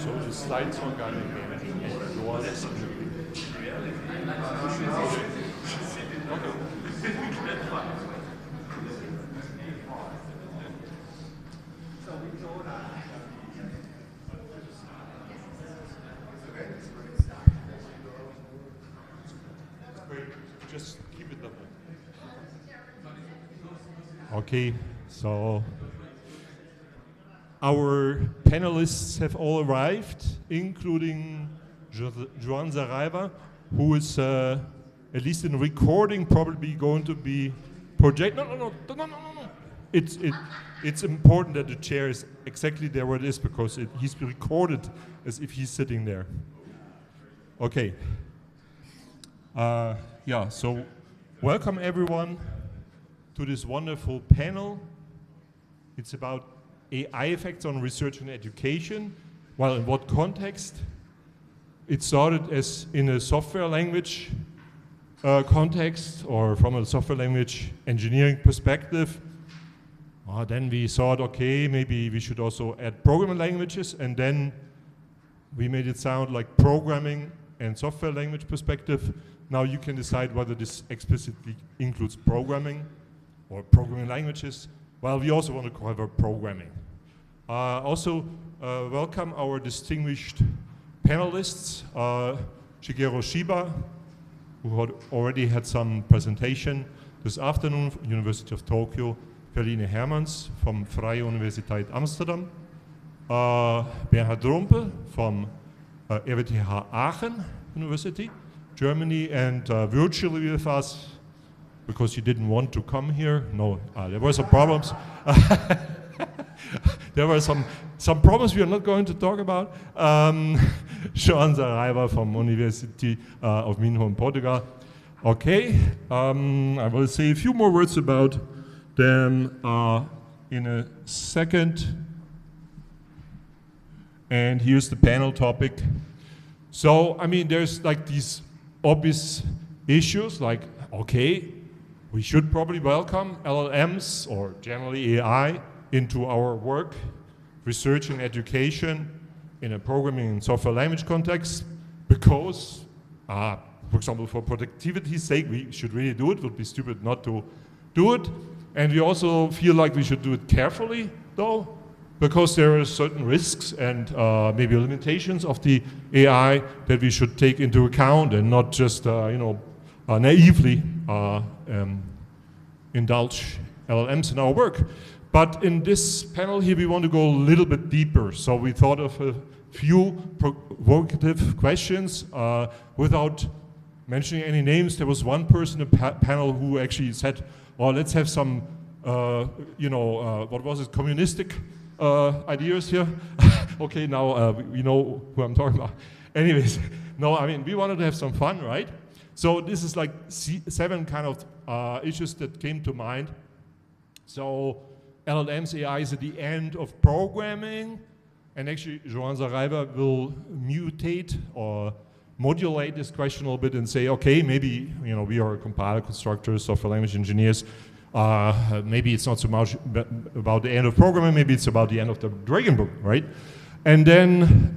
So the slides are going more or less. Just keep it that way. Okay, so our panelists have all arrived, including Joan Saraiva, who is, at least in recording, probably going to be project. No. It's important that the chair is exactly there where it is, because he's recorded as if he's sitting there. Okay. Yeah, so welcome everyone to this wonderful panel. It's about AI effects on research and education. Well, in what context? It started as in a software language context, or from a software language engineering perspective. Then we thought, okay, maybe we should also add programming languages, and then we made it sound like programming and software language perspective. Now you can decide whether this explicitly includes programming or programming languages. Well, we also want to cover programming. Also, welcome our distinguished panelists, Shigeru Shiba, who had already had some presentation this afternoon, University of Tokyo, Berline Hermanns from Freie Universität Amsterdam, Bernhard Rumpe from RWTH Aachen University, Germany, and virtually with us, because you didn't want to come here. No, there were some problems. There were some problems we are not going to talk about. Joan Saraiva from University of Minho in Portugal. Okay, I will say a few more words about them in a second. And here's the panel topic. So, I mean, there's like these obvious issues, like, okay, we should probably welcome LLMs, or generally AI, into our work, research and education in a programming and software language context, because, for example, for productivity's sake, we should really do it. It would be stupid not to do it. And we also feel like we should do it carefully, though, because there are certain risks and maybe limitations of the AI that we should take into account, and not just, naively indulge LLMs in our work. But in this panel here, we want to go a little bit deeper. So we thought of a few provocative questions without mentioning any names. There was one person in the panel who actually said, well, let's have some, what was it, communistic ideas here. Okay, now we know who I'm talking about. Anyways, no, I mean, we wanted to have some fun, right? So this is like 7 kind of issues that came to mind. So LLMs, AI is at the end of programming, and actually Joan Saraiva will mutate or modulate this question a little bit and say, okay, maybe we are compiler constructors, software language engineers. Maybe it's not so much about the end of programming, maybe it's about the end of the Dragon Book, right? And then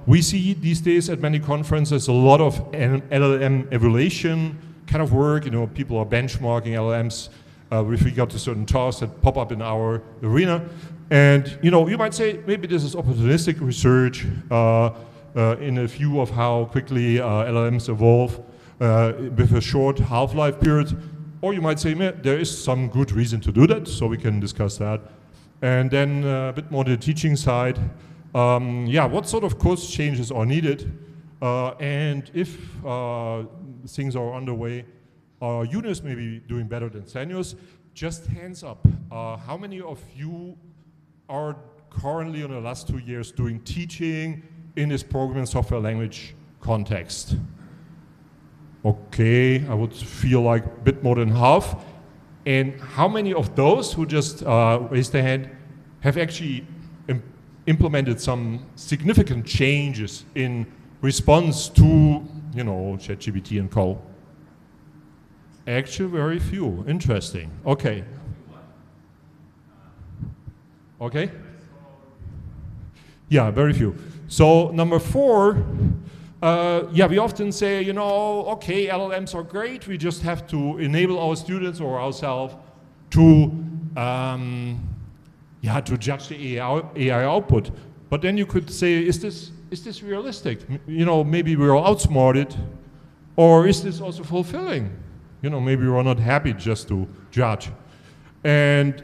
we see these days at many conferences a lot of LLM evaluation kind of work. People are benchmarking LLMs with regard to certain tasks that pop up in our arena. And you might say maybe this is opportunistic research in a view of how quickly LLMs evolve with a short half-life period. Or you might say there is some good reason to do that, so we can discuss that. And then a bit more the teaching side. What sort of course changes are needed? And if things are underway, juniors may be doing better than seniors. Just hands up. How many of you are currently in the last 2 years doing teaching in this programming software language context? Okay, I would feel like a bit more than half. And how many of those who just raised their hand have actually implemented some significant changes in response to, ChatGPT and co? Actually, very few. Interesting. Okay. Okay. Yeah, very few. So number 4, yeah, we often say, you know, okay, LLMs are great. We just have to enable our students or ourselves to, yeah, to judge the AI output. But then you could say, is this realistic? You know, maybe we're outsmarted, or is this also fulfilling? You know, maybe we're not happy just to judge. And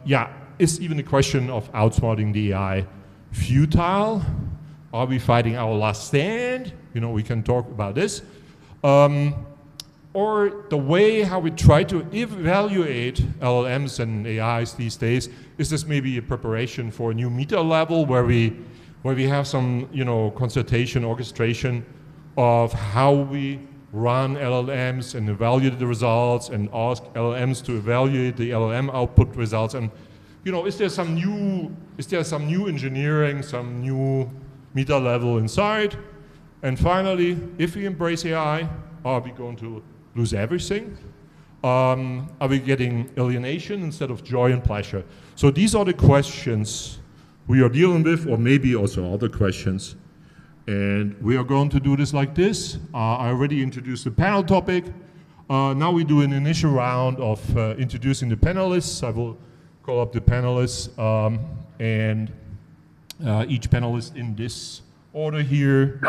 yeah, is even the question of outsmarting the AI futile? Are we fighting our last stand? You know, we can talk about this. Or the way how we try to evaluate LLMs and AIs these days, is this maybe a preparation for a new meta level where we have some, you know, consultation, orchestration of how we run LLMs and evaluate the results and ask LLMs to evaluate the LLM output results? And, you know, is there some new engineering, some new meta level inside? And finally, if we embrace AI, are we going to lose everything? Are we getting alienation instead of joy and pleasure? So these are the questions we are dealing with, or maybe also other questions. And we are going to do this like this. I already introduced the panel topic. Now we do an initial round of introducing the panelists. I will call up the panelists, and each panelist in this order here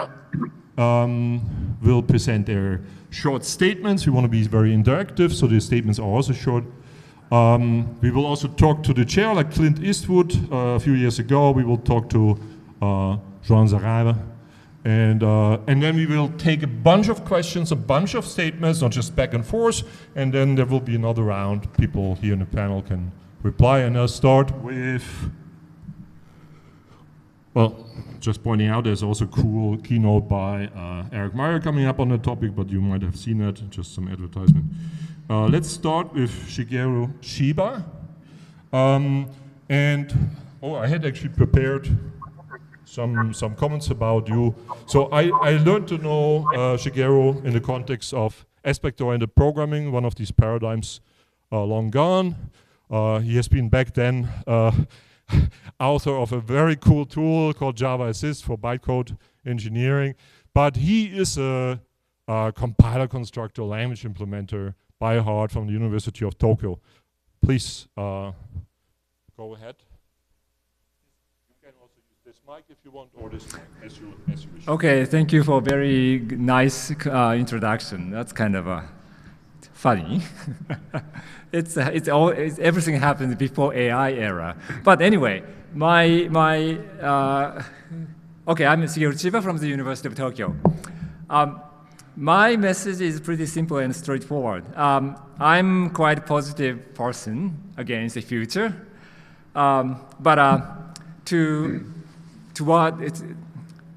will present their short statements. We want to be very interactive, so the statements are also short. We will also talk to the chair, like Clint Eastwood a few years ago. We will talk to Joan Saraiva. And then we will take a bunch of questions, a bunch of statements, not just back and forth, and then there will be another round. People here in the panel can reply, and I'll start with, well, just pointing out there's also a cool keynote by Eric Meyer coming up on the topic, but you might have seen that, just some advertisement. Let's start with Shigeru Shiba. And, oh, I had actually prepared some comments about you. So I learned to know Shigeru in the context of aspect-oriented programming, one of these paradigms long gone. He has been back then author of a very cool tool called Java Assist for bytecode engineering. But he is a compiler constructor, language implementer by heart from the University of Tokyo. Please go ahead. Mic if you want, or this mic, as you wish. Okay, thank you for a very nice introduction. That's kind of funny. Everything happened before AI era. But anyway, okay, I'm Shigeru Chiba from the University of Tokyo. My message is pretty simple and straightforward. I'm quite a positive person against the future,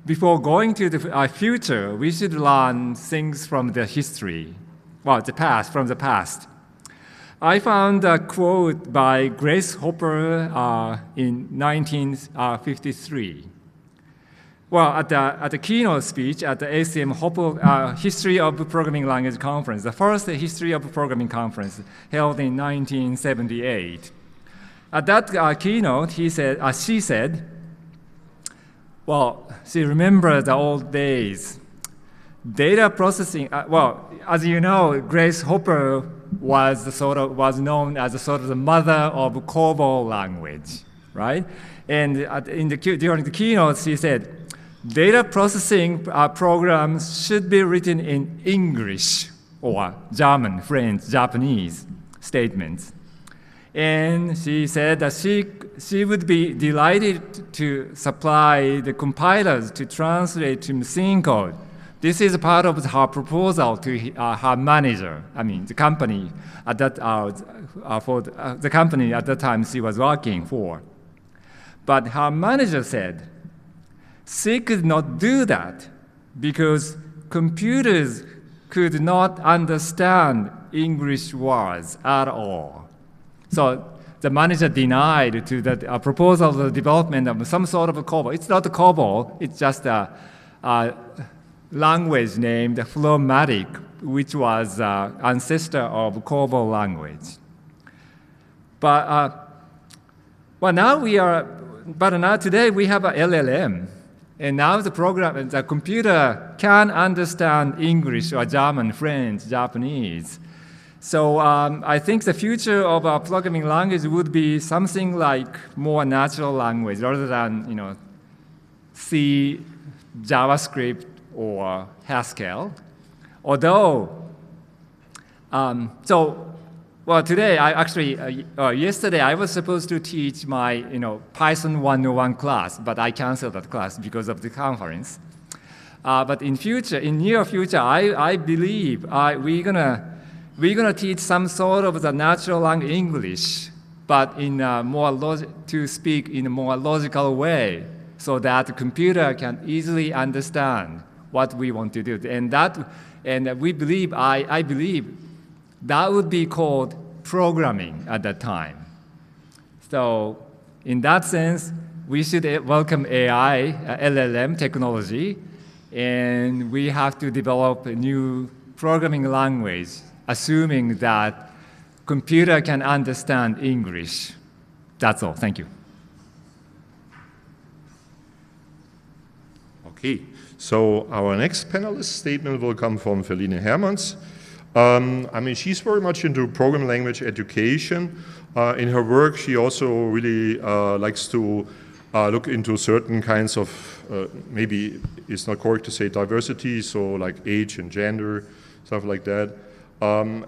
before going to the future, we should learn things from the history, well, from the past. I found a quote by Grace Hopper in 1953. Well, at the keynote speech at the ACM Hopper History of Programming Language Conference, the first History of Programming Conference held in 1978. At that keynote, she said, well, she remembered the old days. Data processing, well, as you know, Grace Hopper was known as the mother of COBOL language, right? And during the keynote, she said, data processing programs should be written in English or German, French, Japanese statements. And she said that she would be delighted to supply the compilers to translate to machine code. This is part of her proposal to her manager. I mean, the company at that the company at that time she was working for. But her manager said she could not do that because computers could not understand English words at all. So the manager denied to the proposal of the development of some sort of a COBOL. It's not a COBOL, it's just a language named Flowmatic, which was ancestor of COBOL language. But well, now but now today we have a LLM. And now the computer can understand English or German, French, Japanese. So I think the future of our programming language would be something like more natural language rather than C, JavaScript, or Haskell. Although, today yesterday I was supposed to teach my Python 101 class, but I canceled that class because of the conference. But in near future, I believe we're gonna teach some sort of the natural language English, but in to speak in a more logical way, so that the computer can easily understand what we want to do, and we believe I believe that would be called programming at that time. So in that sense, we should welcome AI, LLM technology, and we have to develop a new programming language, assuming that computer can understand English. That's all. Thank you. Okay, so our next panelist statement will come from Feline Hermans. She's very much into programming language education. In her work, she also really likes to look into certain kinds of, maybe it's not correct to say diversity, so like age and gender, stuff like that.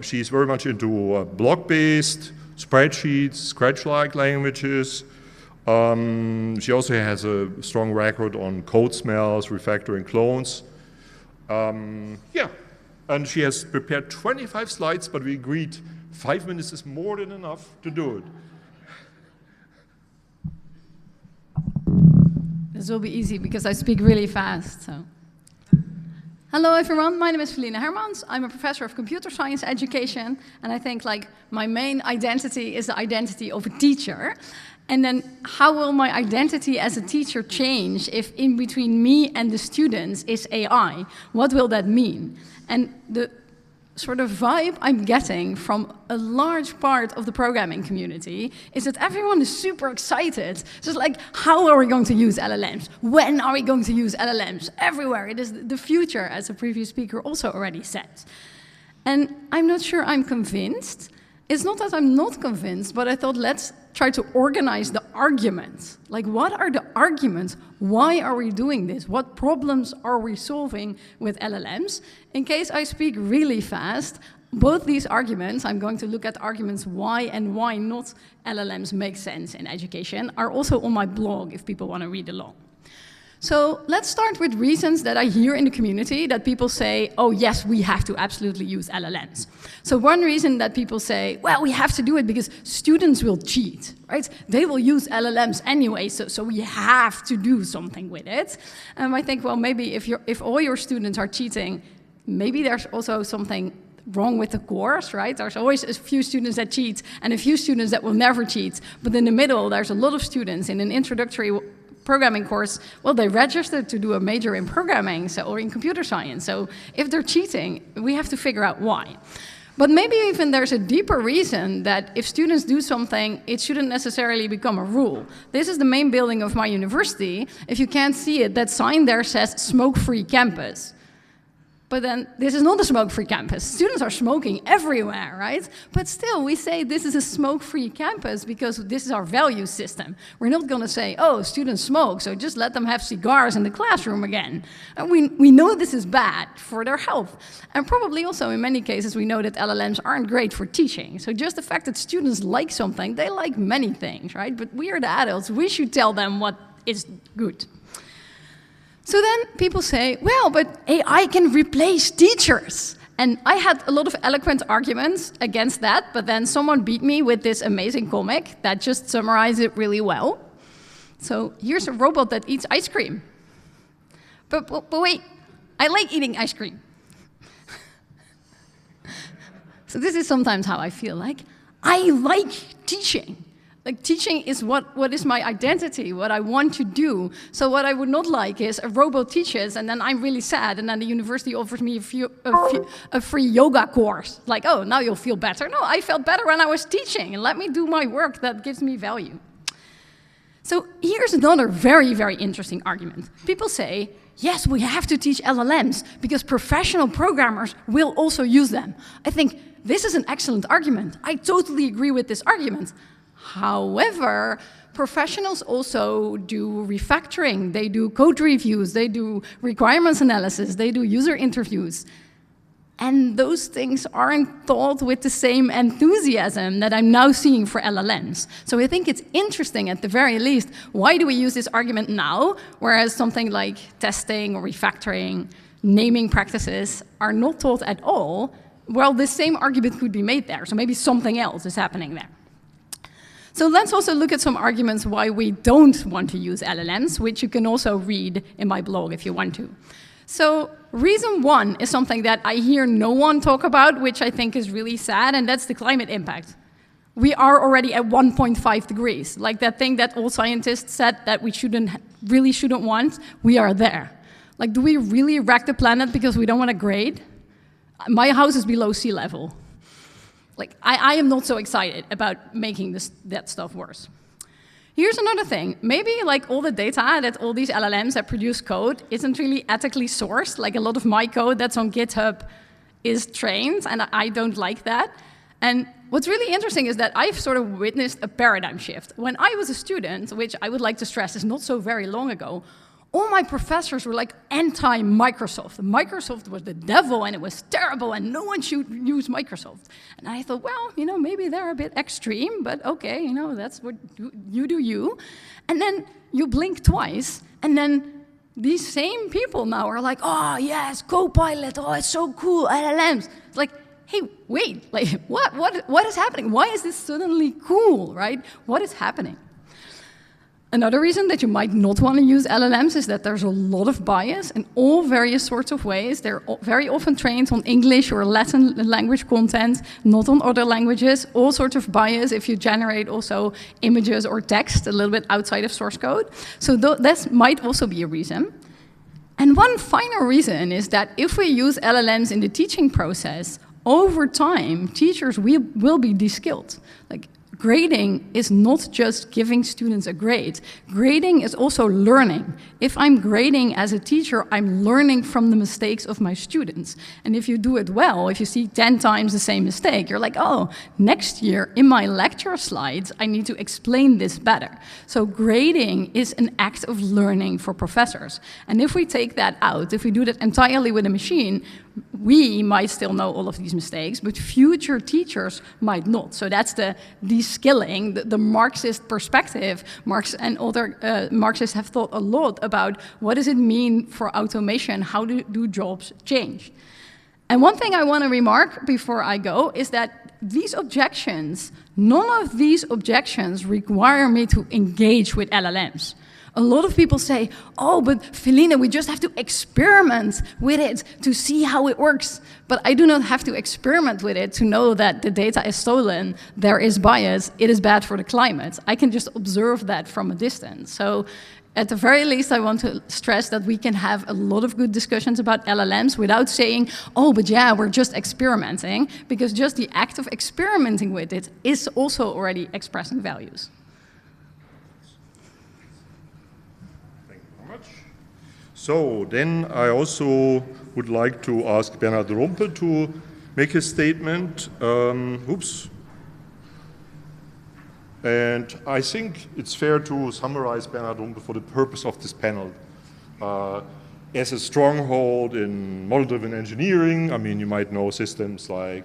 She's very much into block-based, spreadsheets, Scratch-like languages. She also has a strong record on code smells, refactoring clones. And she has prepared 25 slides, but we agreed 5 minutes is more than enough to do it. This will be easy because I speak really fast. So. Hello everyone, my name is Feline Hermans. I'm a professor of computer science education, and I think my main identity is the identity of a teacher. And then how will my identity as a teacher change if in between me and the students is AI? What will that mean? And the sort of vibe I'm getting from a large part of the programming community is that everyone is super excited. Just like, how are we going to use LLMs? When are we going to use LLMs? Everywhere. It is the future, as a previous speaker also already said. And I'm not sure I'm convinced. It's not that I'm not convinced, but I thought let's try to organize the arguments. Like, what are the arguments? Why are we doing this? What problems are we solving with LLMs? In case I speak really fast, both these arguments, I'm going to look at arguments why and why not LLMs make sense in education, are also on my blog if people want to read along. So let's start with reasons that I hear in the community that people say, oh yes, we have to absolutely use LLMs. So one reason that people say, well, we have to do it because students will cheat, right? They will use LLMs anyway, so we have to do something with it. I think, well, maybe if all your students are cheating, maybe there's also something wrong with the course, right? There's always a few students that cheat and a few students that will never cheat. But in the middle, there's a lot of students in an introductory programming course, well, they registered to do a major in programming or in computer science. So if they're cheating, we have to figure out why. But maybe even there's a deeper reason that if students do something, it shouldn't necessarily become a rule. This is the main building of my university. If you can't see it, that sign there says smoke-free campus. But then this is not a smoke-free campus. Students are smoking everywhere, right? But still, we say this is a smoke-free campus because this is our value system. We're not going to say, oh, students smoke, so just let them have cigars in the classroom again. And we know this is bad for their health. And probably also, in many cases, we know that LLMs aren't great for teaching. So just the fact that students like something, they like many things, right? But we are the adults. We should tell them what is good. So then people say, well, but AI can replace teachers. And I had a lot of eloquent arguments against that, but then someone beat me with this amazing comic that just summarized it really well. So here's a robot that eats ice cream. But wait, I like eating ice cream. So this is sometimes how I feel, like, I like teaching. Like, teaching is what is my identity, what I want to do. So what I would not like is a robot teaches, and then I'm really sad, and then the university offers me a free yoga course. Like, oh, now you'll feel better. No, I felt better when I was teaching, and let me do my work that gives me value. So here's another very, very interesting argument. People say, yes, we have to teach LLMs because professional programmers will also use them. I think this is an excellent argument. I totally agree with this argument. However, professionals also do refactoring, they do code reviews, they do requirements analysis, they do user interviews. And those things aren't taught with the same enthusiasm that I'm now seeing for LLMs. So I think it's interesting, at the very least, why do we use this argument now, whereas something like testing or refactoring, naming practices are not taught at all? Well, the same argument could be made there, so maybe something else is happening there. So let's also look at some arguments why we don't want to use LLMs, which you can also read in my blog if you want to. So reason one is something that I hear no one talk about, which I think is really sad, and that's the climate impact. We are already at 1.5 degrees. Like that thing that all scientists said that we really shouldn't want, we are there. Like, do we really wreck the planet because we don't want to grade? My house is below sea level. Like, I am not so excited about making that stuff worse. Here's another thing. Maybe like all the data that all these LLMs that produce code isn't really ethically sourced. Like a lot of my code that's on GitHub is trained, and I don't like that. And what's really interesting is that I've sort of witnessed a paradigm shift. When I was a student, which I would like to stress is not so very long ago, all my professors were like anti-Microsoft. Microsoft was the devil and it was terrible and no one should use Microsoft. And I thought, well, you know, maybe they're a bit extreme, but okay, you know, that's what you do you. And then you blink twice and then these same people now are like, oh yes, Copilot, oh it's so cool, LLMs. It's like, hey, wait, like what is happening? Why is this suddenly cool, right? What is happening? Another reason that you might not want to use LLMs is that there's a lot of bias in all various sorts of ways. They're very often trained on English or Latin language content, not on other languages. All sorts of bias if you generate also images or text a little bit outside of source code. So that might also be a reason. And one final reason is that if we use LLMs in the teaching process, over time, teachers will be de-skilled. Like, grading is not just giving students a grade. Grading is also learning. If I'm grading as a teacher, I'm learning from the mistakes of my students. And if you do it well, if you see 10 times the same mistake, you're like, oh, next year in my lecture slides, I need to explain this better. So grading is an act of learning for professors. And if we take that out, if we do that entirely with a machine, we might still know all of these mistakes, but future teachers might not. So that's the de-skilling, the Marxist perspective. Marx and other Marxists have thought a lot about what does it mean for automation, how do jobs change. And one thing I want to remark before I go is that these objections, none of these objections require me to engage with LLMs. A lot of people say, oh, but Feline, we just have to experiment with it to see how it works. But I do not have to experiment with it to know that the data is stolen, there is bias, it is bad for the climate. I can just observe that from a distance. So at the very least, I want to stress that we can have a lot of good discussions about LLMs without saying, oh, but yeah, we're just experimenting, because just the act of experimenting with it is also already expressing values. So then I also would like to ask Bernhard Rumpel to make a statement. And I think it's fair to summarize Bernhard Rumpel for the purpose of this panel. As a stronghold in model-driven engineering, I mean, you might know systems like,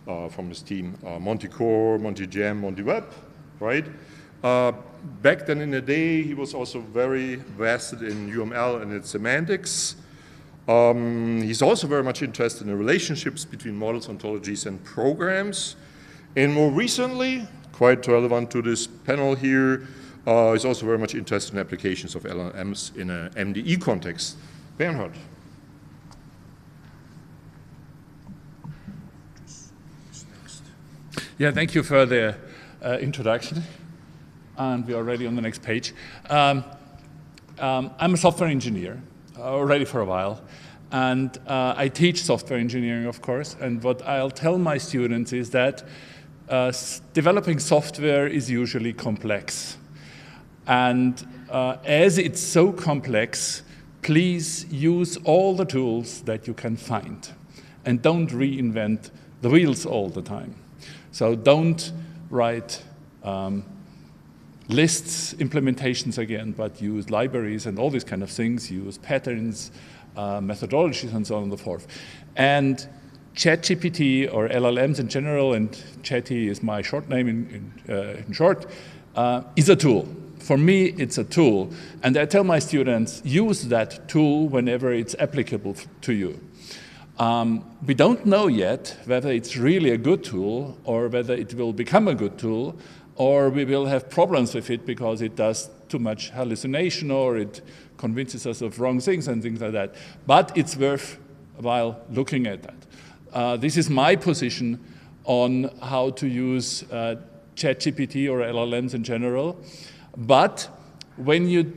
from his team, Monty Core, Monty Jam, Monty Web, right? Back then in the day, he was also very vested in UML and its semantics. He's also very much interested in the relationships between models, ontologies, and programs. And more recently, quite relevant to this panel here, he's also very much interested in applications of LLMs in an MDE context. Bernhard. Yeah, thank you for the introduction. And we are already on the next page. I'm a software engineer, already for a while. And I teach software engineering, of course. And what I'll tell my students is that developing software is usually complex. And as it's so complex, please use all the tools that you can find. And don't reinvent the wheels all the time. So don't write lists, implementations again, but use libraries and all these kind of things, use patterns, methodologies, and so on and so forth. And ChatGPT, or LLMs in general, and Chatty is my short name in short, is a tool. For me, it's a tool. And I tell my students, use that tool whenever it's applicable to you. We don't know yet whether it's really a good tool or whether it will become a good tool, or we will have problems with it because it does too much hallucination or it convinces us of wrong things and things like that. But it's worthwhile looking at that. This is my position on how to use ChatGPT or LLMs in general. But when you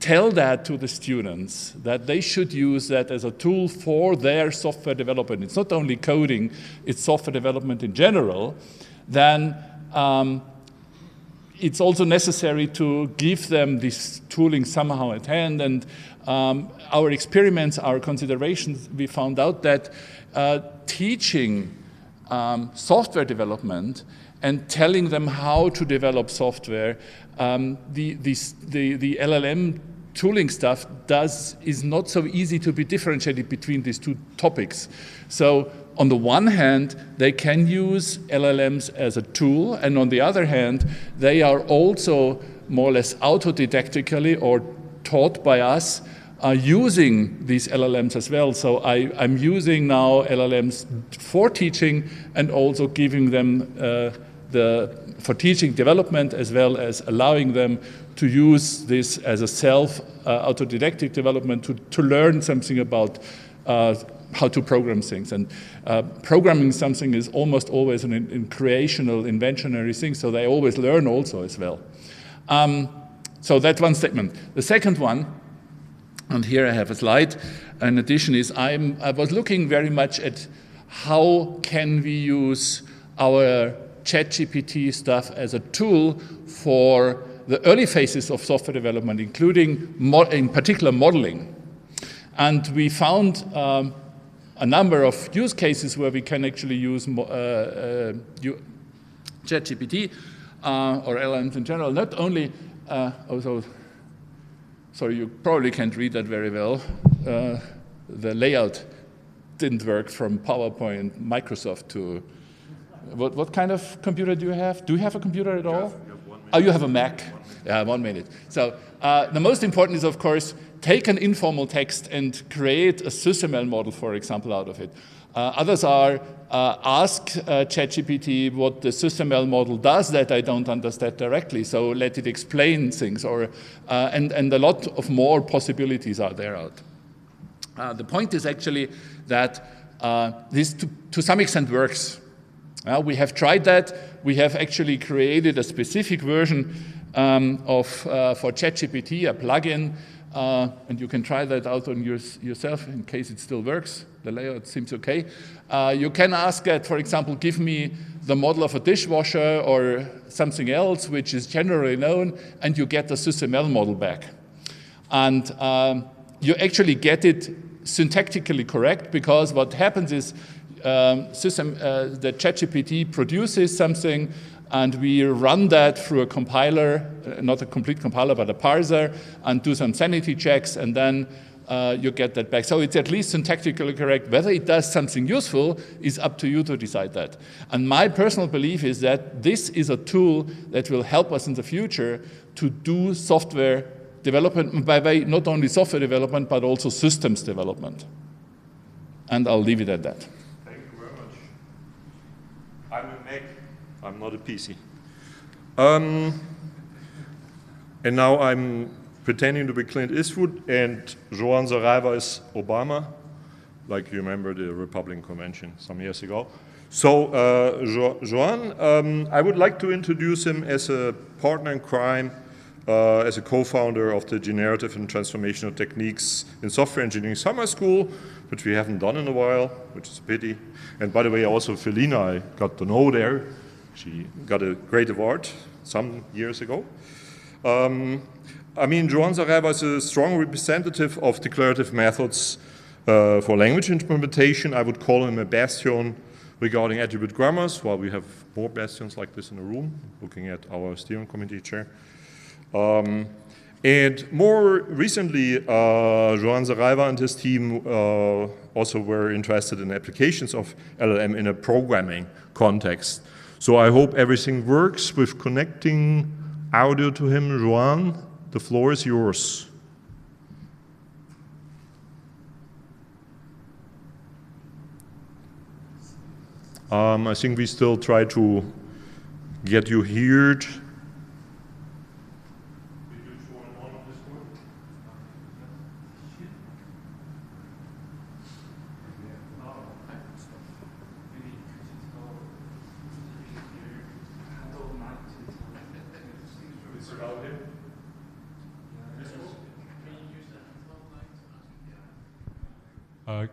tell that to the students, that they should use that as a tool for their software development, it's not only coding, it's software development in general, then it's also necessary to give them this tooling somehow at hand. And our experiments, our considerations, we found out that teaching software development and telling them how to develop software, the LLM tooling stuff is not so easy to be differentiated between these two topics. So on the one hand, they can use LLMs as a tool, and on the other hand, they are also more or less autodidactically or taught by us using these LLMs as well. So I'm using now LLMs for teaching and also giving them for teaching development, as well as allowing them to use this as a autodidactic development to learn something about how to program things. And programming something is almost always an creational, inventionary thing, so they always learn also as well. So that's one statement. The second one, and here I have a slide, in addition, is I was looking very much at how can we use our ChatGPT stuff as a tool for the early phases of software development, including in particular modeling. And we found a number of use cases where we can actually use ChatGPT or LLMs in general, not only sorry, you probably can't read that very well. The layout didn't work from PowerPoint, Microsoft to... What kind of computer do you have? Do you have a computer at all? Oh, you have a Mac. Yeah, 1 minute. So the most important is, of course, take an informal text and create a SysML model, for example, out of it. Others are ask ChatGPT what the SysML model does that I don't understand directly, so let it explain things, or and a lot of more possibilities are there out. The point is actually that this to some extent works. We have tried that. We have actually created a specific version for ChatGPT, a plugin, and you can try that out on yourself in case it still works. The layout seems okay. You can ask it, for example, give me the model of a dishwasher or something else which is generally known, and you get the SysML model back. And you actually get it syntactically correct, because what happens is the ChatGPT produces something, and we run that through a compiler, not a complete compiler, but a parser, and do some sanity checks, and then you get that back. So it's at least syntactically correct. Whether it does something useful is up to you to decide that. And my personal belief is that this is a tool that will help us in the future to do software development, by way, not only software development, but also systems development. And I'll leave it at that. I'm a Mac, I'm not a PC. And now I'm pretending to be Clint Eastwood, and Joan Saraiva is Obama, like you remember the Republican convention some years ago. So Joan, I would like to introduce him as a partner in crime, as a co-founder of the Generative and Transformational Techniques in Software Engineering Summer School, which we haven't done in a while, which is a pity. And by the way, also Felina, I got to know there. She got a great award some years ago. I mean, Joan Saraiva is a strong representative of declarative methods for language implementation. I would call him a bastion regarding attribute grammars, while we have more bastions like this in the room, looking at our steering committee chair. And more recently, Joan Saraiva and his team also were interested in applications of LLM in a programming context. So I hope everything works with connecting audio to him. Joan, the floor is yours. I think we still try to get you heard.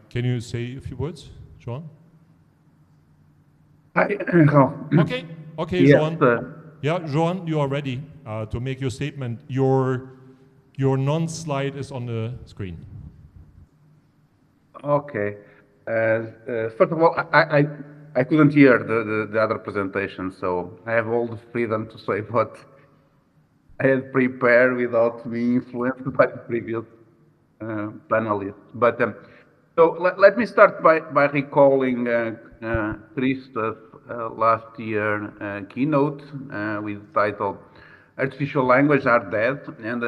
Can you say a few words, Joan? Hi, Okay, okay, yes, Joan. Yeah, Joan, you are ready to make your statement. Your non-slide is on the screen. okay. First of all, I couldn't hear the other presentation, so I have all the freedom to say what I had prepared without being influenced by the previous panelists. But so let me start by recalling Christop's last year keynote with the title "Artificial Language Are Dead," and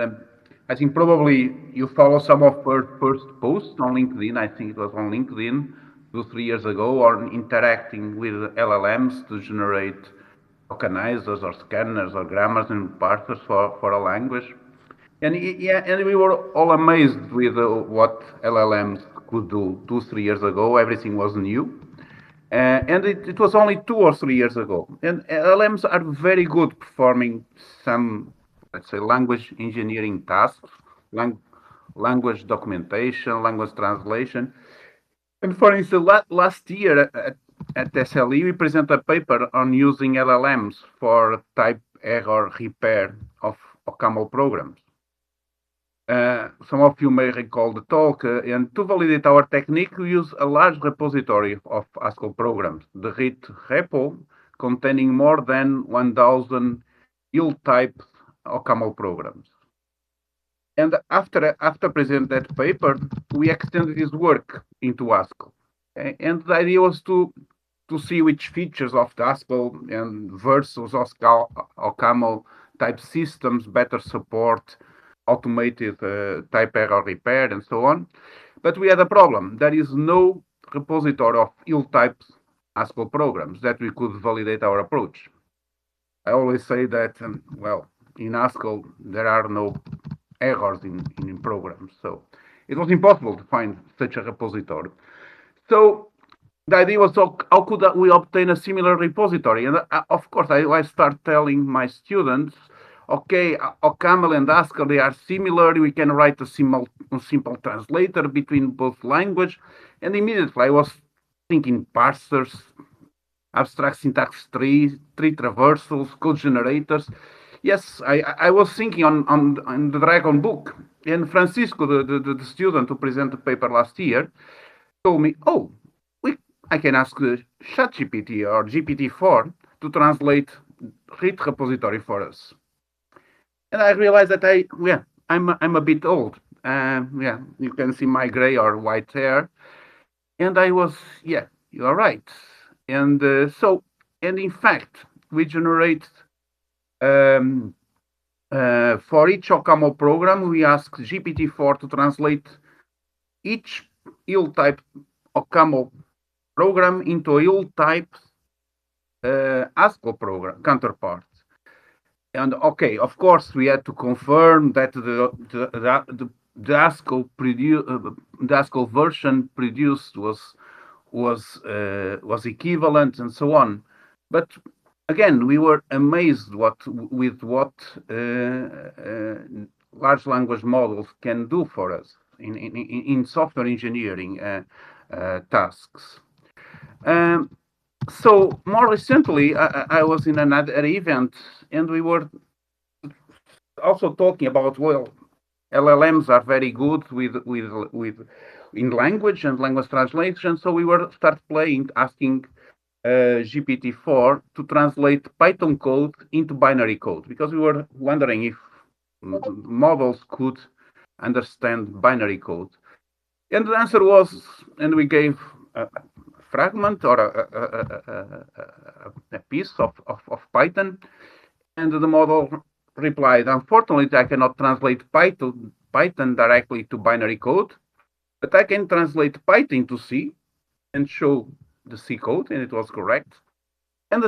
I think probably you follow some of her first posts on LinkedIn. I think it was on LinkedIn 2-3 years ago, on interacting with LLMs to generate tokenizers or scanners or grammars and parsers for a language. And yeah, and we were all amazed with what LLMs could do 2-3 years ago. Everything was new. And it was only 2 or 3 years ago. And LLMs are very good performing some, let's say, language engineering tasks, language documentation, language translation. And for instance, last year at SLE, we presented a paper on using LLMs for type error repair of OCaml programs. Some of you may recall the talk, and to validate our technique, we use a large repository of Haskell programs, the RIT repo, containing more than 1,000 ill-typed OCaml programs. And after presenting that paper, we extended this work into Haskell. And the idea was to see which features of the Haskell and versus OCaml type systems better support automated type error repair and so on. But we had a problem. There is no repository of ill-typed Haskell programs that we could validate our approach. I always say that, well, in Haskell, there are no errors in programs. So it was impossible to find such a repository. So the idea was, how could we obtain a similar repository? And of course, I start telling my students, okay, OCaml and Haskell, they are similar. We can write a simple translator between both language. And immediately I was thinking parsers, abstract syntax trees, tree traversals, code generators. Yes, I was thinking on the Dragon book. And Francisco, the student who presented the paper last year, told me, oh, I can ask ChatGPT or GPT-4 to translate RIT repository for us. And I realized that I'm a bit old. Yeah, you can see my gray or white hair. And I was, yeah, you are right. And and in fact, we generate for each OCaml program, we ask GPT-4 to translate each ill-type OCaml program into a ill-type Haskell program counterpart. And okay, of course, we had to confirm that the Haskell version produced was equivalent and so on. But again, we were amazed with what large language models can do for us in software engineering tasks. So more recently, I was in another event, and we were also talking about, well, LLMs are very good in language and language translation. So we were asking GPT-4 to translate Python code into binary code, because we were wondering if models could understand binary code. And the answer was, and we gave a fragment or a piece of Python, and the model replied, unfortunately, I cannot translate Python directly to binary code, but I can translate Python to C and show the C code, and it was correct. And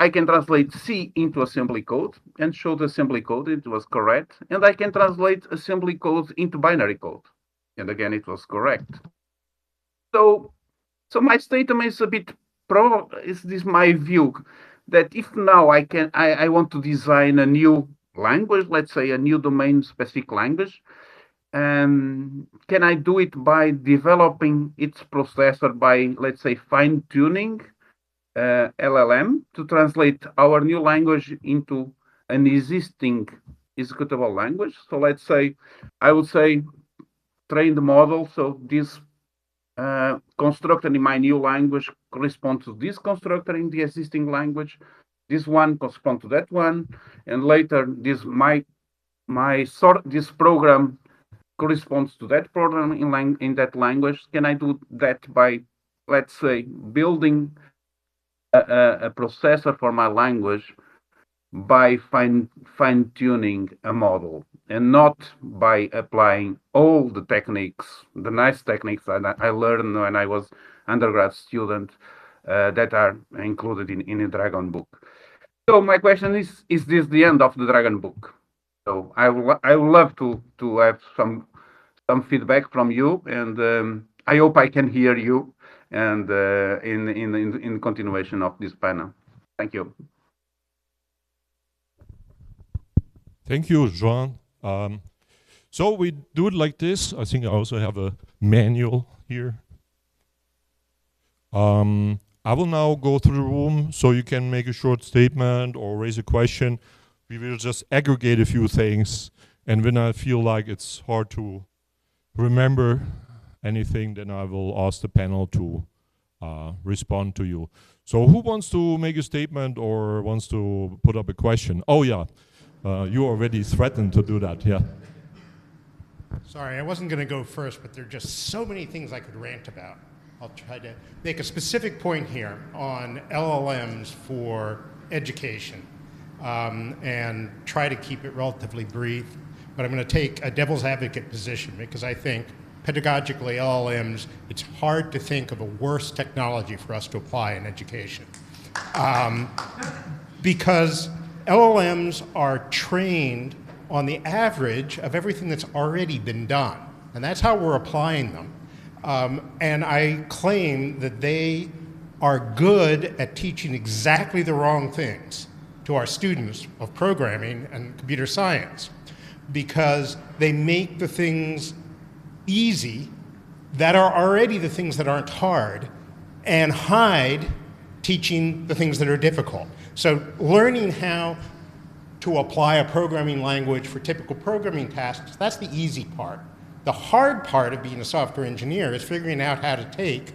I can translate C into assembly code and show the assembly code, it was correct. And I can translate assembly code into binary code. And again, it was correct. So my statement is a bit is this my view, that if now I want to design a new language, let's say a new domain specific language, can I do it by developing its processor by, let's say, fine tuning LLM to translate our new language into an existing executable language? So let's say, I would say, train the model. So this constructor in my new language corresponds to this constructor in the existing language. This one corresponds to that one, and later this this program corresponds to that program in that language. Can I do that by, let's say, building a processor for my language by fine-tuning a model, and not by applying all the techniques, the nice techniques that I learned when I was undergrad student that are included in the Dragon book. So my question is this the end of the Dragon book? So I would love to have some feedback from you, and I hope I can hear you and in continuation of this panel. Thank you. Thank you, Joan. So we do it like this. I think I also have a manual here. I will now go through the room so you can make a short statement or raise a question. We will just aggregate a few things, and when I feel like it's hard to remember anything, then I will ask the panel to respond to you. So who wants to make a statement or wants to put up a question? Oh yeah, you already threatened to do that, yeah. Sorry, I wasn't going to go first, but there are just so many things I could rant about. I'll try to make a specific point here on LLMs for education and try to keep it relatively brief. But I'm going to take a devil's advocate position, because I think pedagogically LLMs, it's hard to think of a worse technology for us to apply in education. Because LLMs are trained on the average of everything that's already been done. And that's how we're applying them. And I claim that they are good at teaching exactly the wrong things to our students of programming and computer science, because they make the things easy that are already the things that aren't hard, and hide teaching the things that are difficult. So learning how to apply a programming language for typical programming tasks, that's the easy part. The hard part of being a software engineer is figuring out how to take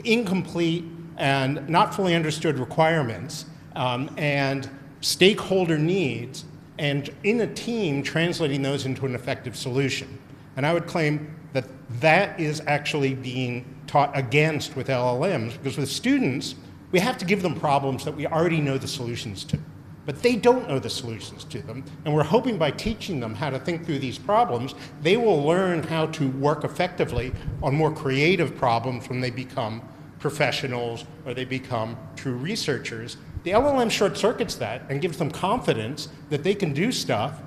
incomplete and not fully understood requirements and stakeholder needs, and in a team translating those into an effective solution. And I would claim that that is actually being taught against with LLMs, because with students, we have to give them problems that we already know the solutions to. But they don't know the solutions to them, and we're hoping by teaching them how to think through these problems, they will learn how to work effectively on more creative problems when they become professionals or they become true researchers. The LLM short circuits that and gives them confidence that they can do stuff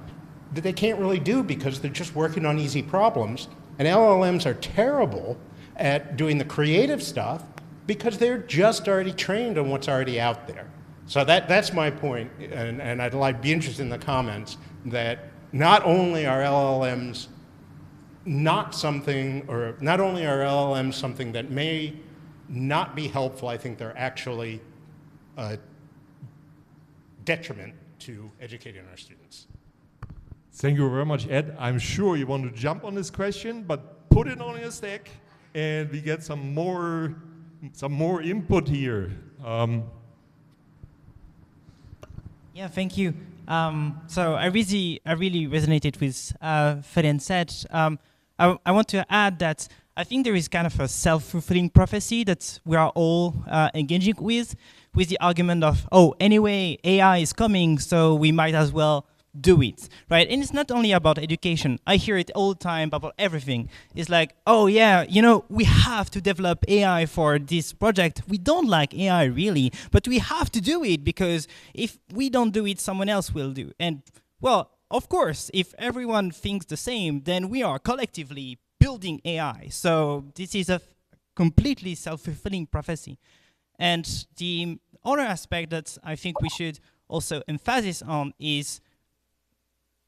that they can't really do because they're just working on easy problems. And LLMs are terrible at doing the creative stuff because they're just already trained on what's already out there. So that's my point, and I'd be interested in the comments that not only are LLMs not something, or not only are LLMs something that may not be helpful, I think they're actually a detriment to educating our students. Thank you very much, Ed. I'm sure you want to jump on this question, but put it on your stack, and we get some more input here. Yeah, thank you. So I really resonated with Ferenc said. I want to add that I think there is kind of a self-fulfilling prophecy that we are all engaging with the argument of, oh, anyway, AI is coming, so we might as well do it, right? And it's not only about education. I hear it all the time about everything. It's like, oh yeah, you know, we have to develop AI for this project. We don't like AI really, but we have to do it because if we don't do it, someone else will do. And well, of course, if everyone thinks the same, then we are collectively building AI. So this is a completely self-fulfilling prophecy. And the other aspect that I think we should also emphasize on is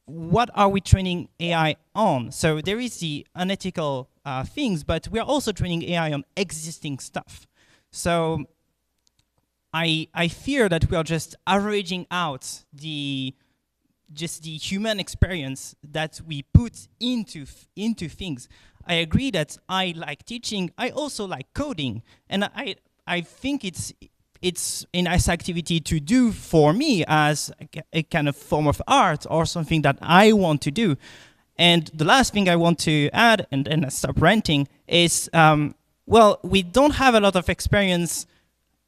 what are we training AI on? So there is the unethical things, but we are also training AI on existing stuff. So I fear that we are just averaging out the human experience that we put into things. I agree that I like teaching. I also like coding, and I think it's a nice activity to do for me as a kind of form of art or something that I want to do. And the last thing I want to add, and then I stop ranting, is, well, we don't have a lot of experience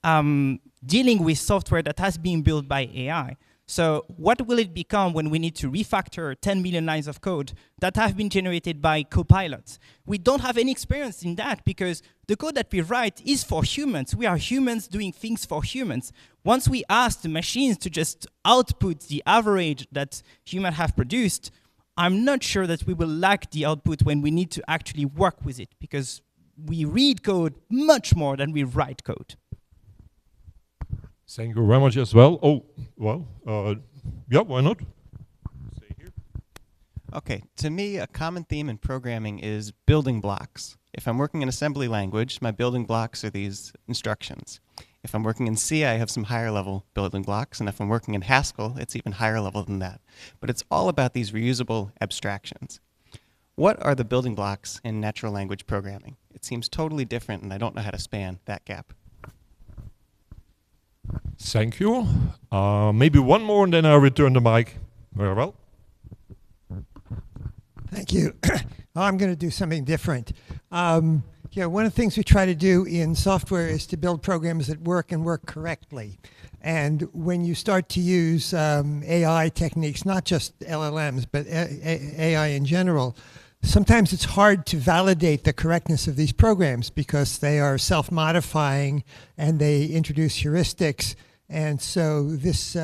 dealing with software that has been built by AI. So what will it become when we need to refactor 10 million lines of code that have been generated by copilots? We don't have any experience in that because the code that we write is for humans. We are humans doing things for humans. Once we ask the machines to just output the average that humans have produced, I'm not sure that we will lack the output when we need to actually work with it because we read code much more than we write code. Thank you very much as well. Oh, well, yeah, why not? Stay here. Okay, to me, a common theme in programming is building blocks. If I'm working in assembly language, my building blocks are these instructions. If I'm working in C, I have some higher level building blocks, and if I'm working in Haskell, it's even higher level than that. But it's all about these reusable abstractions. What are the building blocks in natural language programming? It seems totally different, and I don't know how to span that gap. Thank you. Maybe one more, and then I'll return the mic. Very well. Thank you. I'm going to do something different. Yeah, one of the things we try to do in software is to build programs that work and work correctly. And when you start to use AI techniques, not just LLMs, but AI in general, sometimes it's hard to validate the correctness of these programs because they are self-modifying and they introduce heuristics. And so this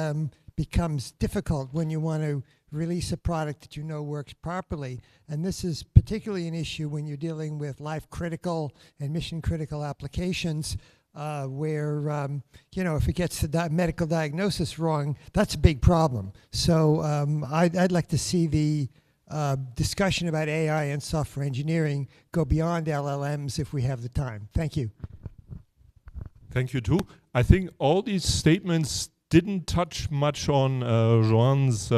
becomes difficult when you want to release a product that you know works properly. And this is particularly an issue when you're dealing with life-critical and mission-critical applications where, you know, if it gets the medical diagnosis wrong, that's a big problem. So I'd like to see the discussion about AI and software engineering go beyond LLMs if we have the time. Thank you. Thank you too. I think all these statements didn't touch much on Joan's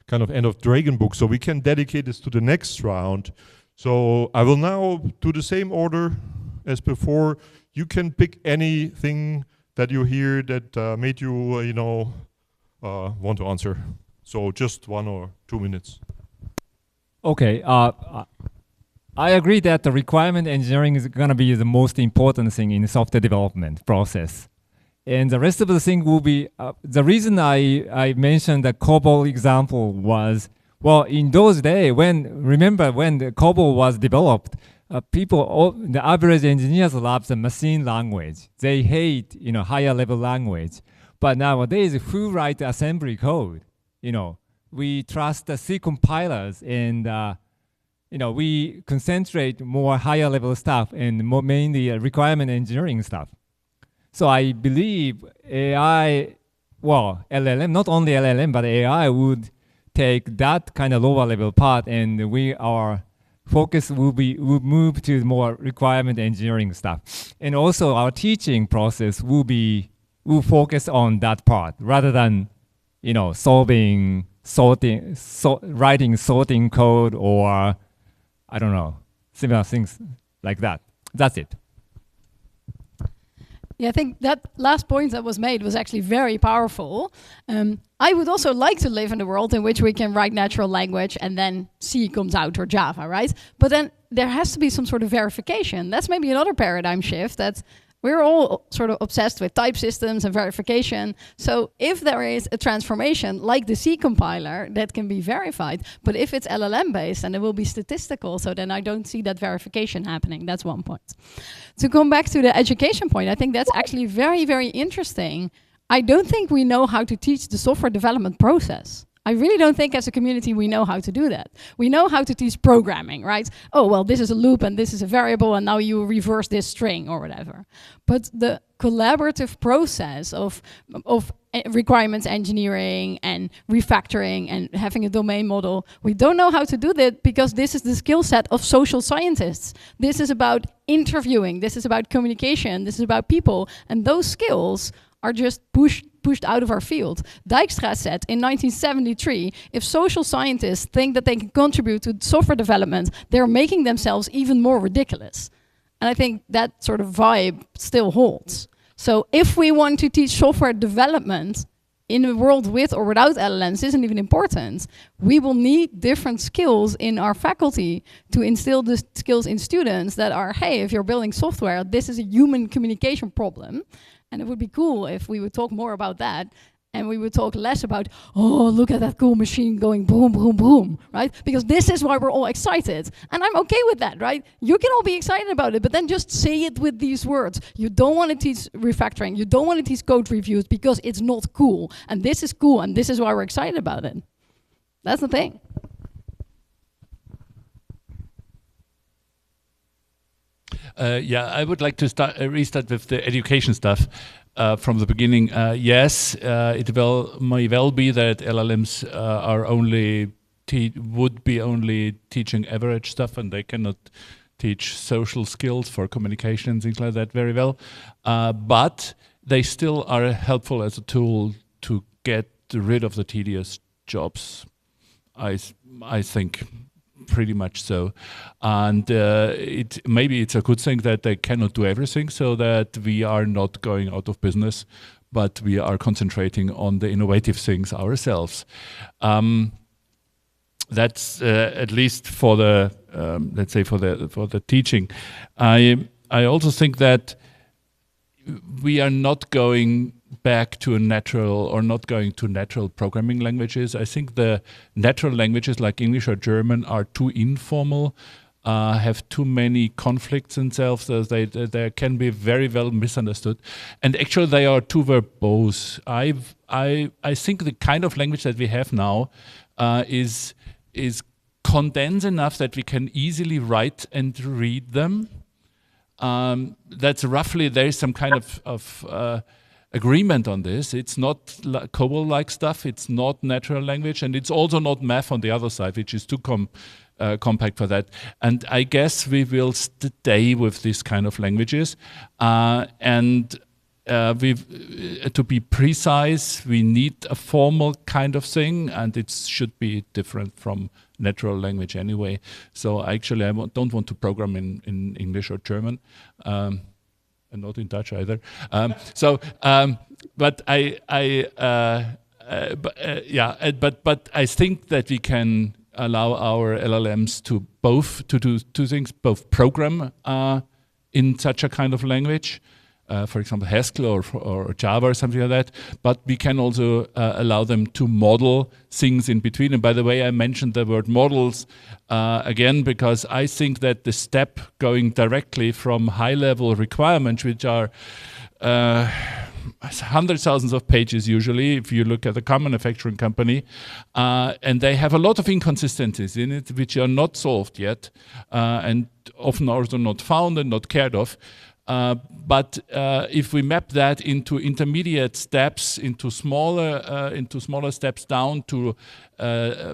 kind of End of Dragon book, so we can dedicate this to the next round. So I will now do the same order as before. You can pick anything that you hear that made you, you know, want to answer. So just 1 or 2 minutes. Okay, I agree that the requirement engineering is going to be the most important thing in the software development process. And the rest of the thing will be, the reason I mentioned the COBOL example was, well, in those days, remember when the COBOL was developed, the average engineers love the machine language. They hate, you know, higher level language. But nowadays, who write assembly code? You know, we trust the C compilers and, you know, we concentrate more higher level stuff and more mainly requirement engineering stuff. So I believe AI, well, LLM, not only LLM, but AI would take that kind of lower level part and our focus will move to more requirement engineering stuff. And also our teaching process will focus on that part rather than, you know, solving writing sorting code, or I don't know, similar things like that. That's it. Yeah, I think that last point that was made was actually very powerful. I would also like to live in a world in which we can write natural language and then C comes out, or Java, right? But then there has to be some sort of verification. That's maybe another paradigm shift, that we're all sort of obsessed with type systems and verification. So if there is a transformation like the C compiler that can be verified, but if it's LLM based, then it will be statistical. So then I don't see that verification happening. That's one point. To come back to the education point, I think that's actually very, very interesting. I don't think we know how to teach the software development process. I really don't think as a community we know how to do that. We know how to teach programming, right? Oh, well, this is a loop and this is a variable and now you reverse this string or whatever. But the collaborative process of requirements engineering and refactoring and having a domain model, we don't know how to do that because this is the skill set of social scientists. This is about interviewing, this is about communication, this is about people, and those skills are just pushed out of our field. Dijkstra said in 1973, if social scientists think that they can contribute to software development, they're making themselves even more ridiculous. And I think that sort of vibe still holds. So if we want to teach software development in a world with or without LLMs isn't even important, we will need different skills in our faculty to instill the skills in students that are, hey, if you're building software, this is a human communication problem. And it would be cool if we would talk more about that, and we would talk less about, oh, look at that cool machine going boom, boom, boom, right? Because this is why we're all excited. And I'm okay with that, right? You can all be excited about it, but then just say it with these words. You don't want to teach refactoring. You don't want to teach code reviews because it's not cool. And this is cool, and this is why we're excited about it. That's the thing. Yeah, I would like to restart with the education stuff from the beginning. Yes, it may well be that LLMs are would be only teaching average stuff, and they cannot teach social skills for communication and things like that very well. But they still are helpful as a tool to get rid of the tedious jobs. I think. Pretty much so, and maybe it's a good thing that they cannot do everything, so that we are not going out of business, but we are concentrating on the innovative things ourselves. That's at least for the let's say for the teaching. I also think that we are not going back to natural programming languages. I think the natural languages like English or German are too informal, have too many conflicts themselves. They can be very well misunderstood, and actually they are too verbose. I think the kind of language that we have now is condensed enough that we can easily write and read them. That's roughly, there is some kind of agreement on this. It's not COBOL-like stuff, it's not natural language, and it's also not math on the other side, which is too compact for that. And I guess we will stay with this kind of languages. To be precise, we need a formal kind of thing, and it should be different from natural language anyway. So actually, I don't want to program in English or German. And not in Dutch either. But I think that we can allow our LLMs to do two things: both program in such a kind of language, for example, Haskell or Java or something like that. But we can also allow them to model things in between. And by the way, I mentioned the word models again, because I think that the step going directly from high-level requirements, which are hundreds, thousands of pages usually, if you look at the car manufacturing company, and they have a lot of inconsistencies in it, which are not solved yet, and often also not found and not cared of. But if we map that into intermediate steps, into smaller steps down to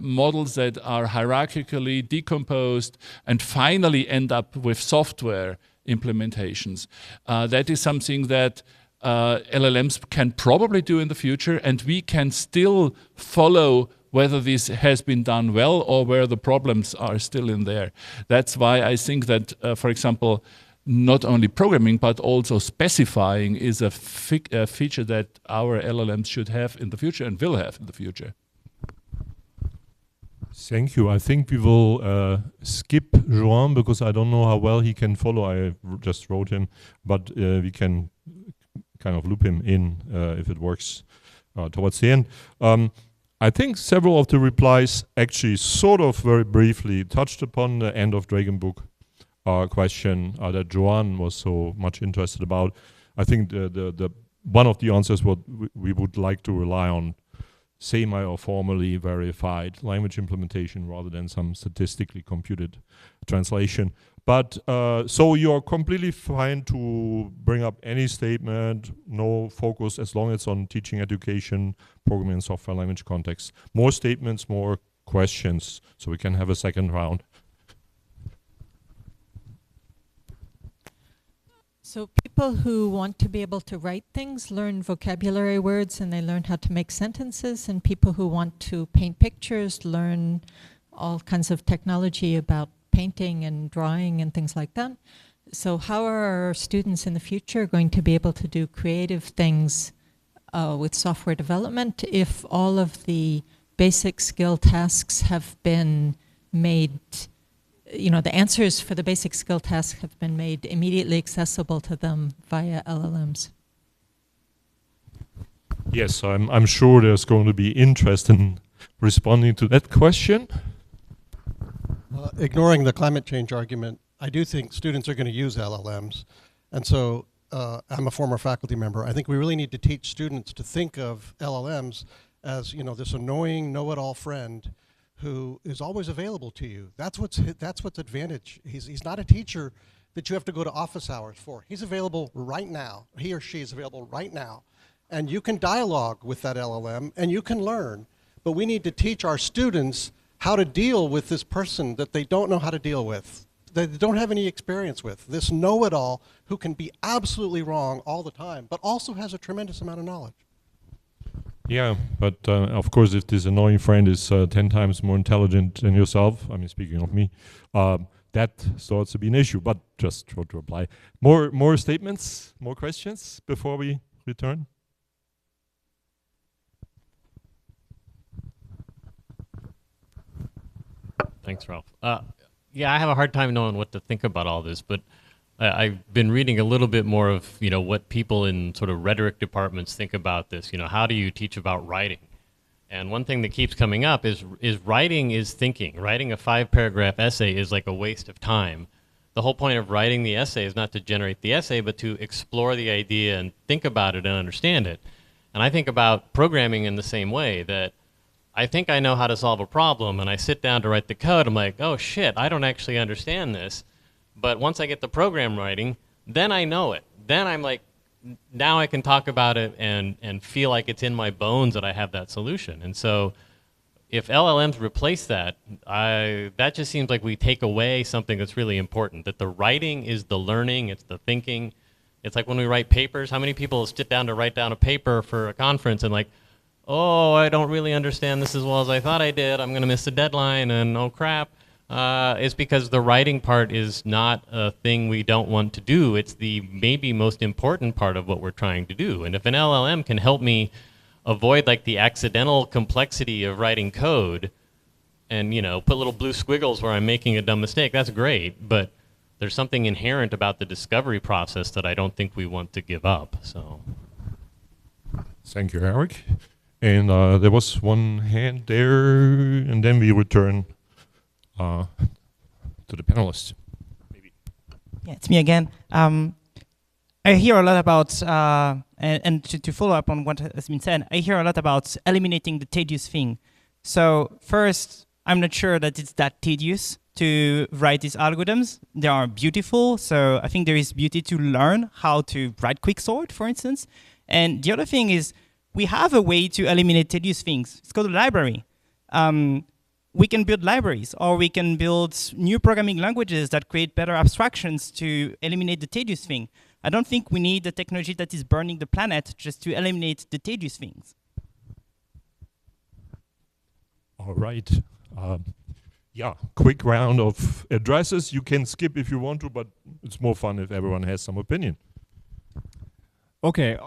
models that are hierarchically decomposed and finally end up with software implementations, that is something that LLMs can probably do in the future, and we can still follow whether this has been done well or where the problems are still in there. That's why I think that, for example, not only programming but also specifying is a feature that our LLMs should have in the future and will have in the future. Thank you. I think we will skip Joan because I don't know how well he can follow. I just wrote him, but we can kind of loop him in if it works towards the end. I think several of the replies actually sort of very briefly touched upon the end of Dragon Book question that Joan was so much interested about. I think the one of the answers what we would like to rely on semi or formally verified language implementation rather than some statistically computed translation. But so you're completely fine to bring up any statement, no focus, as long as it's on teaching, education, programming, and software language context. More statements, more questions, so we can have a second round. So people who want to be able to write things learn vocabulary words and they learn how to make sentences, and people who want to paint pictures learn all kinds of technology about painting and drawing and things like that. So how are our students in the future going to be able to do creative things with software development if all of the basic skill tasks have been made, you know, the answers for the basic skill tasks have been made immediately accessible to them via LLMs? Yes, I'm sure there's going to be interest in responding to that question. Ignoring the climate change argument, I do think students are going to use LLMs. And so I'm a former faculty member. I think we really need to teach students to think of LLMs as, you know, this annoying know-it-all friend who is always available to you. That's what's advantage. He's not a teacher that you have to go to office hours for. He's available right now. He or she is available right now. And you can dialogue with that LLM and you can learn. But we need to teach our students how to deal with this person that they don't know how to deal with, that they don't have any experience with, this know-it-all who can be absolutely wrong all the time, but also has a tremendous amount of knowledge. Yeah, but of course, if this annoying friend is 10 times more intelligent than yourself, I mean, speaking of me, that starts to be an issue, but just try to apply. More statements, more questions before we return? Thanks, Ralph. Yeah, I have a hard time knowing what to think about all this, but I've been reading a little bit more of, you know, what people in sort of rhetoric departments think about this. You know, how do you teach about writing? And one thing that keeps coming up is writing is thinking. Writing a 5-paragraph essay is like a waste of time. The whole point of writing the essay is not to generate the essay, but to explore the idea and think about it and understand it. And I think about programming in the same way, that I think I know how to solve a problem, and I sit down to write the code. I'm like, oh shit, I don't actually understand this. But once I get the program writing, then I know it. Then I'm like, now I can talk about it and feel like it's in my bones that I have that solution. And so if LLMs replace that, that just seems like we take away something that's really important, that the writing is the learning, it's the thinking. It's like when we write papers, how many people sit down to write down a paper for a conference and like, oh, I don't really understand this as well as I thought I did. I'm going to miss the deadline, and oh crap. It's because the writing part is not a thing we don't want to do. It's the maybe most important part of what we're trying to do. And if an LLM can help me avoid like the accidental complexity of writing code and, you know, put little blue squiggles where I'm making a dumb mistake, that's great. But there's something inherent about the discovery process that I don't think we want to give up. So, thank you, Eric. And there was one hand there, and then we return to the panelists. Maybe. Yeah, it's me again. I hear a lot about, and to follow up on what has been said, I hear a lot about eliminating the tedious thing. So first, I'm not sure that it's that tedious to write these algorithms. They are beautiful, so I think there is beauty to learn how to write quicksort, for instance. And the other thing is, we have a way to eliminate tedious things. It's called a library. We can build libraries, or we can build new programming languages that create better abstractions to eliminate the tedious thing. I don't think we need a technology that is burning the planet just to eliminate the tedious things. All right. Yeah, quick round of addresses. You can skip if you want to, but it's more fun if everyone has some opinion. Okay,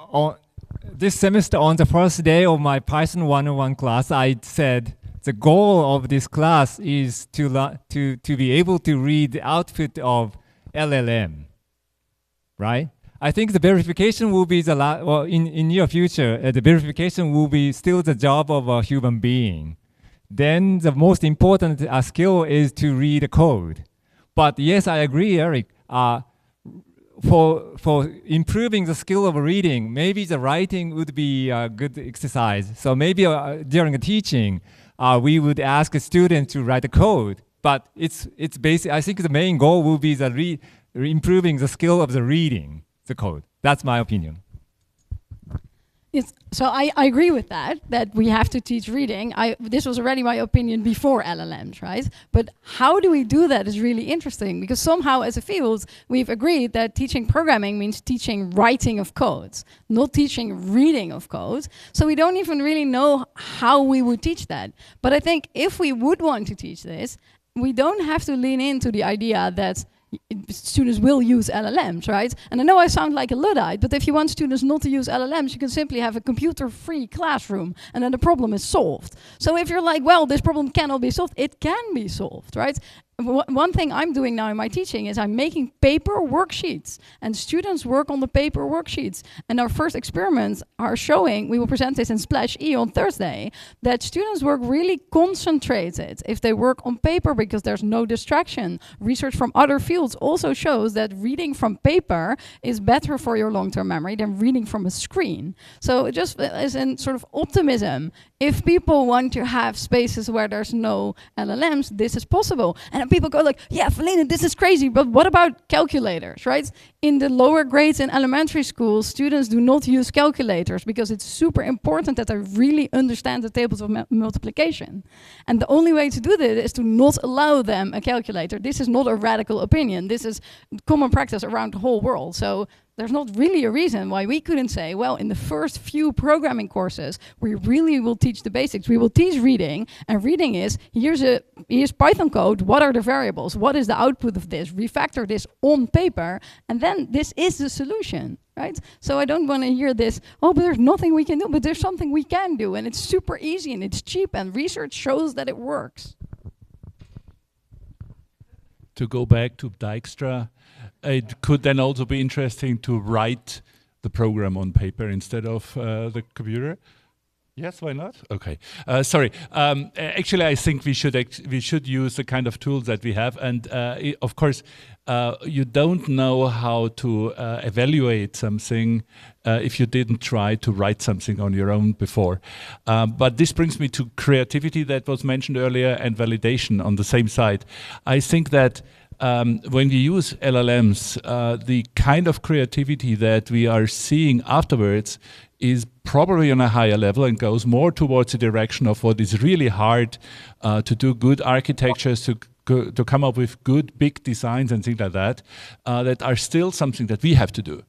this semester on the first day of my Python 101 class, I said the goal of this class is to be able to read the output of LLM, right? I think the verification will be in near future, the verification will be still the job of a human being. Then the most important skill is to read the code. But yes, I agree, Eric. For improving the skill of reading, maybe the writing would be a good exercise. So maybe during the teaching, we would ask a student to write the code. But it's basic. I think the main goal will be the improving the skill of the reading the code. That's my opinion. Yes, so I agree with that we have to teach reading. This was already my opinion before LLMs, right? But how do we do that is really interesting, because somehow as a field, we've agreed that teaching programming means teaching writing of codes, not teaching reading of code. So we don't even really know how we would teach that. But I think if we would want to teach this, we don't have to lean into the idea that students will use LLMs, right? And I know I sound like a Luddite, but if you want students not to use LLMs, you can simply have a computer-free classroom, and then the problem is solved. So if you're like, well, this problem cannot be solved, it can be solved, right? One thing I'm doing now in my teaching is I'm making paper worksheets, and students work on the paper worksheets. And our first experiments are showing, we will present this in Splash E on Thursday, that students work really concentrated if they work on paper because there's no distraction. Research from other fields also shows that reading from paper is better for your long-term memory than reading from a screen. So just as in sort of optimism, if people want to have spaces where there's no LLMs, this is possible. And people go like, yeah, Feline, this is crazy, but what about calculators, right? In the lower grades in elementary school, students do not use calculators because it's super important that they really understand the tables of multiplication. And the only way to do this is to not allow them a calculator. This is not a radical opinion. This is common practice around the whole world. So there's not really a reason why we couldn't say, well, in the first few programming courses, we really will teach the basics. We will teach reading, and reading is, here's Python code, what are the variables, what is the output of this, refactor this on paper, and then this is the solution, right? So I don't want to hear this, oh, but there's nothing we can do, but there's something we can do, and it's super easy, and it's cheap, and research shows that it works. To go back to Dijkstra, it could then also be interesting to write the program on paper instead of the computer. Yes, why not? Okay. Sorry. Actually, I think we should use the kind of tools that we have, and of course, you don't know how to evaluate something if you didn't try to write something on your own before. But this brings me to creativity that was mentioned earlier and validation on the same side. I think that when we use LLMs, the kind of creativity that we are seeing afterwards is probably on a higher level and goes more towards the direction of what is really hard to do good architectures, to come up with good big designs and things like that, that are still something that we have to do,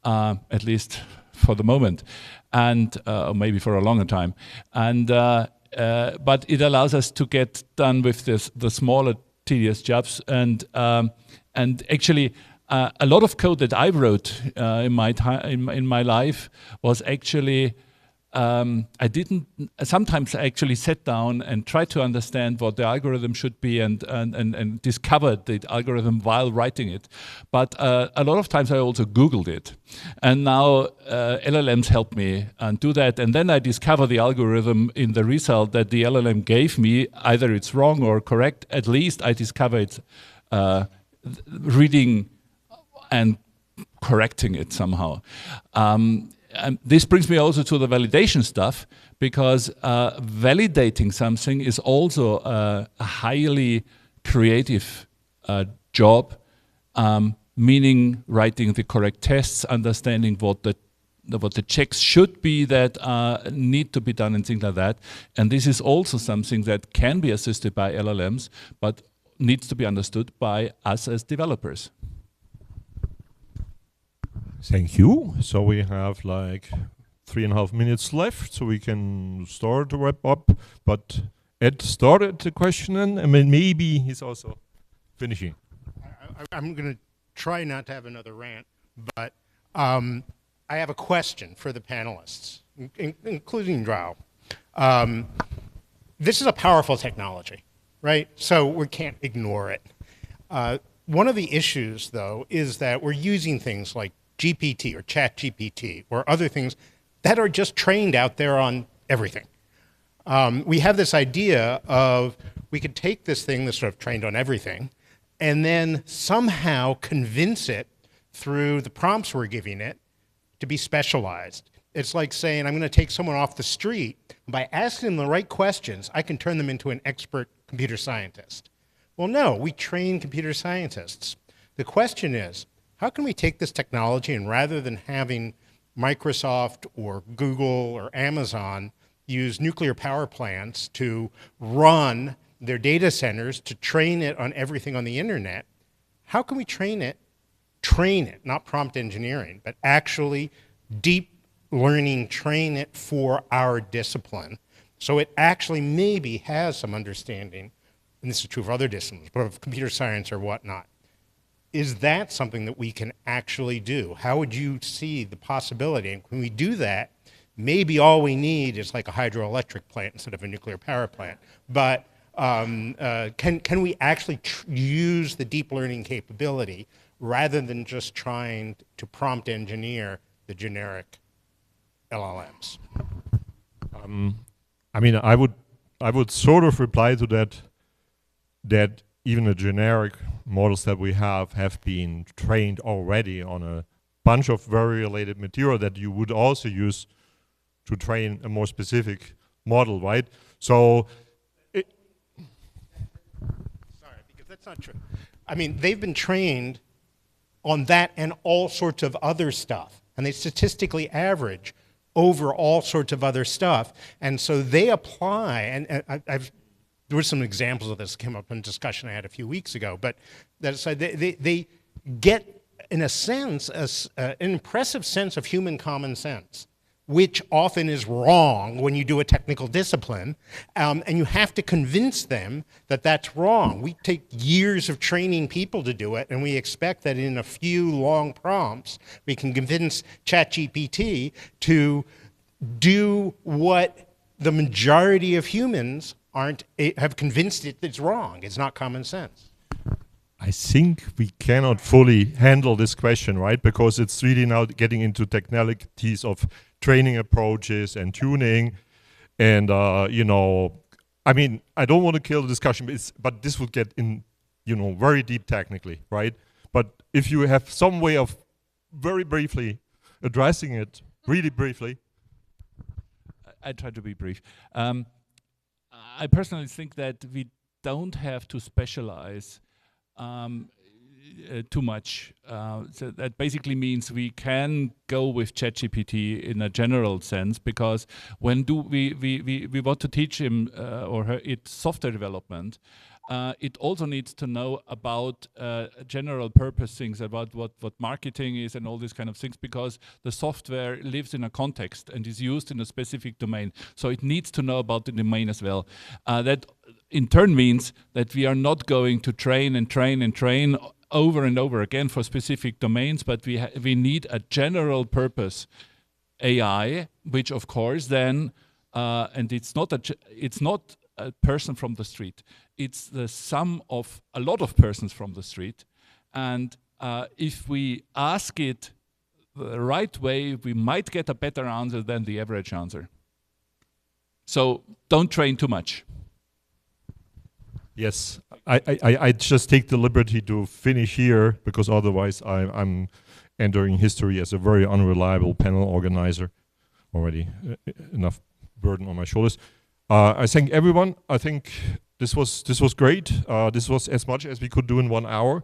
at least for the moment, and or maybe for a longer time. And but it allows us to get done with the smaller tedious jobs, and actually a lot of code that I wrote in my life was actually I didn't sometimes actually sit down and try to understand what the algorithm should be and discovered the algorithm while writing it. But a lot of times I also Googled it. And now LLMs help me and do that. And then I discover the algorithm in the result that the LLM gave me. Either it's wrong or correct. At least I discover it reading and correcting it somehow. And this brings me also to the validation stuff, because validating something is also a highly creative job, meaning writing the correct tests, understanding what the checks should be that need to be done and things like that. And this is also something that can be assisted by LLMs, but needs to be understood by us as developers. Thank you. So we have like 3.5 minutes left, so we can start to wrap up. But Ed started the question, and I mean, maybe he's also finishing. I'm going to try not to have another rant, but I have a question for the panelists, including Ralf. This is a powerful technology, right? So we can't ignore it. One of the issues, though, is that we're using things like GPT or ChatGPT or other things that are just trained out there on everything. We have this idea of we could take this thing that's sort of trained on everything and then somehow convince it through the prompts we're giving it to be specialized. It's like saying, I'm going to take someone off the street. By asking them the right questions, I can turn them into an expert computer scientist. Well, no, we train computer scientists. The question is, how can we take this technology and rather than having Microsoft or Google or Amazon use nuclear power plants to run their data centers to train it on everything on the internet, how can we train it, not prompt engineering, but actually deep learning, train it for our discipline, so it actually maybe has some understanding, and this is true for other disciplines, but of computer science or whatnot. Is that something that we can actually do? How would you see the possibility? And when we do that, maybe all we need is like a hydroelectric plant instead of a nuclear power plant. But can we actually use the deep learning capability rather than just trying to prompt engineer the generic LLMs? I mean, I would sort of reply to that even the generic models that we have been trained already on a bunch of very related material that you would also use to train a more specific model, right? So, sorry, because that's not true. I mean, they've been trained on that and all sorts of other stuff, and they statistically average over all sorts of other stuff, and so they apply, and there were some examples of this came up in a discussion I had a few weeks ago, but that's, they get, in a sense, an impressive sense of human common sense, which often is wrong when you do a technical discipline, and you have to convince them that that's wrong. We take years of training people to do it, and we expect that in a few long prompts, we can convince ChatGPT to do what the majority of humans have convinced it it's wrong. It's not common sense. I think we cannot fully handle this question, right? Because it's really now getting into technicalities of training approaches and tuning. And, you know, I mean, I don't want to kill the discussion, but this would get in, you know, very deep technically, right? But if you have some way of very briefly addressing it, really briefly. I try to be brief. I personally think that we don't have to specialize too much. So that basically means we can go with ChatGPT in a general sense, because when we want to teach him or her software development, it also needs to know about general purpose things, about what marketing is and all these kind of things, because the software lives in a context and is used in a specific domain. So it needs to know about the domain as well. That in turn means that we are not going to train and train and train over and over again for specific domains, but we need a general purpose AI, which of course then, and it's not a person from the street. It's the sum of a lot of persons from the street. And if we ask it the right way, we might get a better answer than the average answer. So don't train too much. Yes, I just take the liberty to finish here, because otherwise I'm entering history as a very unreliable panel organizer. Already enough burden on my shoulders. I thank everyone. I think this was great. This was as much as we could do in 1 hour.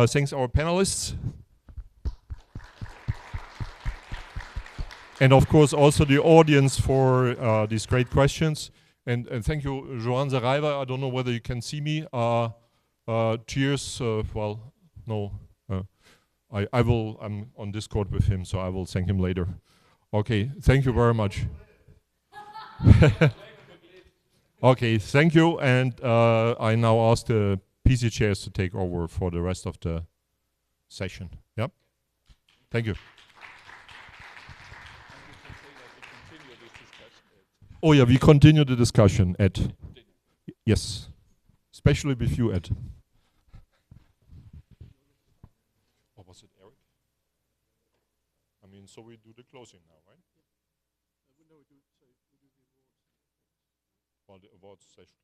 Thanks our panelists. And of course also the audience for these great questions. And thank you, Joan Saraiva. I don't know whether you can see me. Cheers. Well, no. I'm on Discord with him, so I will thank him later. Okay, thank you very much. Okay, thank you. And I now ask the PC chairs to take over for the rest of the session. Yep. Thank you. Oh yeah, we continue the discussion at, yes, especially with you, Ed. Or was it Eric? I mean, so we do the closing now, right? Well, the awards session.